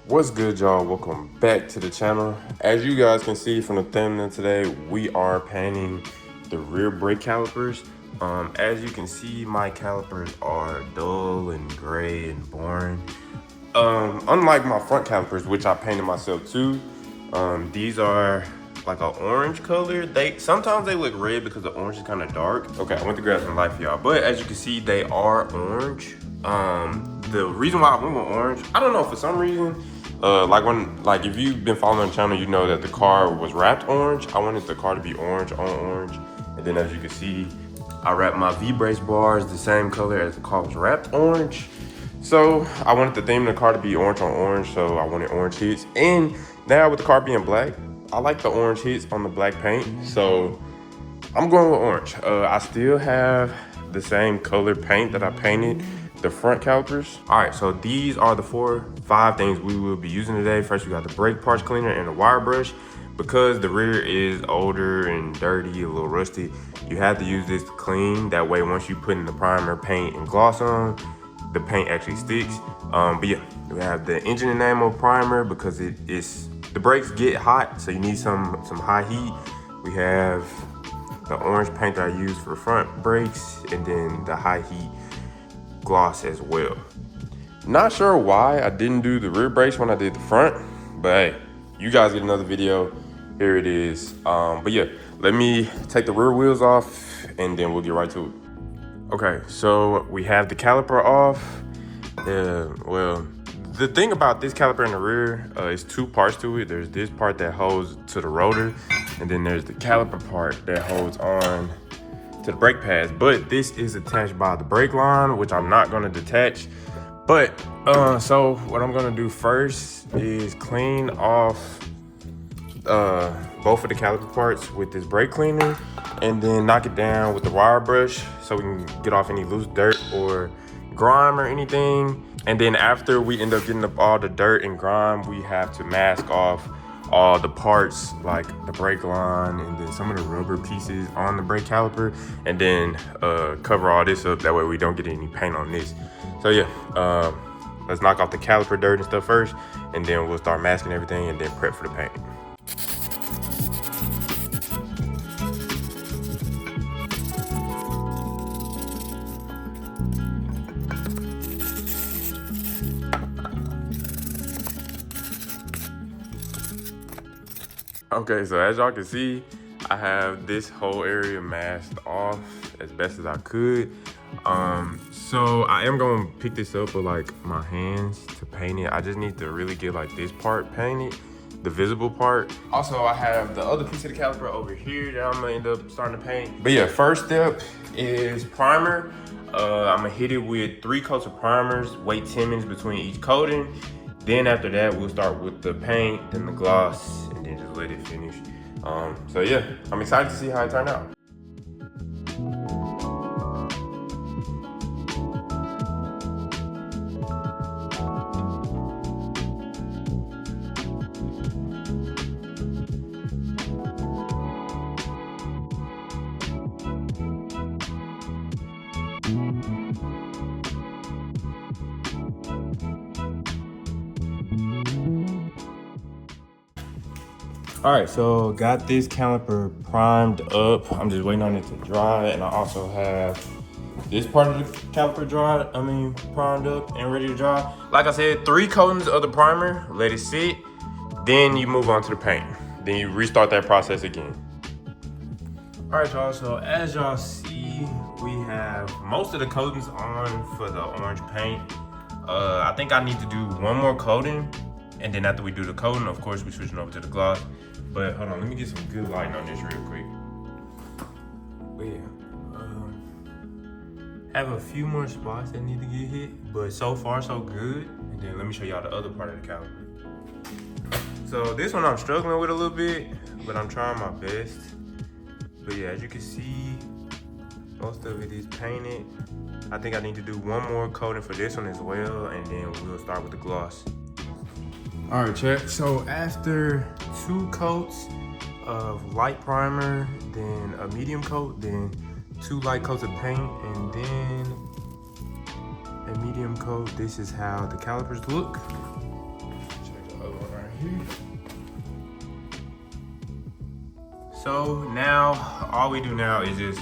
What's good, y'all? Welcome back to the channel. As you guys can see from the thumbnail today, we are painting the rear brake calipers. As you can see, my calipers are dull and gray and boring. Unlike my front calipers, which I painted myself too, these are like an orange color. Sometimes they look red because the orange is kind of dark. Okay, I went to grab some light for y'all, but as you can see, they are orange. The reason why I went with orange, I don't know, for some reason, like if you've been following the channel, you know that the car was wrapped orange. I wanted the car to be orange on orange, and then as you can see, I wrapped my V-brace bars the same color as the car was wrapped orange. So I wanted the theme of the car to be orange on orange, so I wanted orange hits. And now with the car being black, I like the orange hits on the black paint, so I'm going with orange. I still have the same color paint that I painted the front calipers. All right, so these are the 5 things we will be using today. First, we got the brake parts cleaner and a wire brush. Because the rear is older and dirty, a little rusty, you have to use this to clean. That way, once you put in the primer, paint, and gloss on, the paint actually sticks. But yeah, we have the engine enamel primer because the brakes get hot, so you need some high heat. We have the orange paint that I use for front brakes, and then the high heat gloss as well. Not sure why I didn't do the rear brakes when I did the front, but hey, you guys get another video. Here it is. But yeah, let me take the rear wheels off and then we'll get right to it. Okay, so we have the caliper off. Well, the thing about this caliper in the rear is 2 parts to it. There's this part that holds to the rotor, and then there's the caliper part that holds on to the brake pads. But this is attached by the brake line, which I'm not gonna detach. But so what I'm gonna do first is clean off both of the caliper parts with this brake cleaner, and then knock it down with the wire brush so we can get off any loose dirt or grime or anything. And then after we end up getting up all the dirt and grime, we have to mask off all the parts like the brake line and then some of the rubber pieces on the brake caliper, and then cover all this up. That way we don't get any paint on this. So yeah, let's knock off the caliper dirt and stuff first, and then we'll start masking everything and then prep for the paint. Okay, so as y'all can see, I have this whole area masked off as best as I could. So I am gonna pick this up with like my hands to paint it. I just need to really get like this part painted, the visible part. Also, I have the other piece of the caliper over here that I'm gonna end up starting to paint. But yeah, first step is primer. I'm gonna hit it with 3 coats of primers, wait 10 minutes between each coating. Then after that, we'll start with the paint, then the gloss, and then just let it finish. So yeah, I'm excited to see how it turned out. All right, so got this caliper primed up. I'm just waiting on it to dry, and I also have this part of the caliper primed up and ready to dry. Like I said, 3 coatings of the primer, let it sit, then you move on to the paint. Then you restart that process again. All right, y'all, so as y'all see, we have most of the coatings on for the orange paint. I think I need to do 1 more coating, and then after we do the coating, of course, we're switching over to the gloss. But hold on, let me get some good lighting on this real quick. But yeah, have a few more spots that need to get hit, but so far so good. And then let me show y'all the other part of the caliper. So this one I'm struggling with a little bit, but I'm trying my best. But yeah, as you can see, most of it is painted. I think I need to do 1 more coating for this one as well, and then we'll start with the gloss. All right, check. So after 2 coats of light primer, then a medium coat, then 2 light coats of paint, and then a medium coat, this is how the calipers look. Check So now, all we do now is just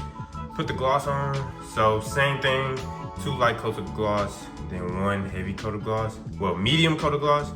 put the gloss on. So same thing, 2 light coats of gloss, then 1 heavy coat of gloss. Well, medium coat of gloss.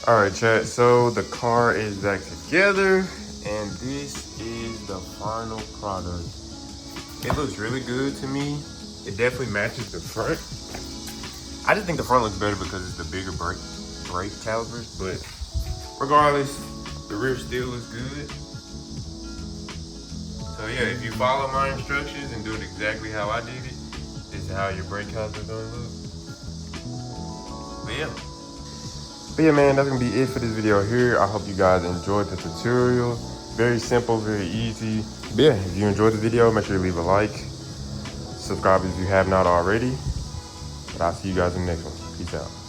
All right, chat, so the car is back together, and this is the final product. It looks really good to me. It definitely matches the front. I just think the front looks better because it's the bigger brake calipers, but regardless, the rear still looks good. So yeah, if you follow my instructions and do it exactly how I did it, this is how your brake calipers gonna look. But yeah, man, that's gonna be it for this video here. I hope you guys enjoyed the tutorial. Very simple, very easy. But yeah, if you enjoyed the video, make sure to leave a like. Subscribe if you have not already. But I'll see you guys in the next one. Peace out.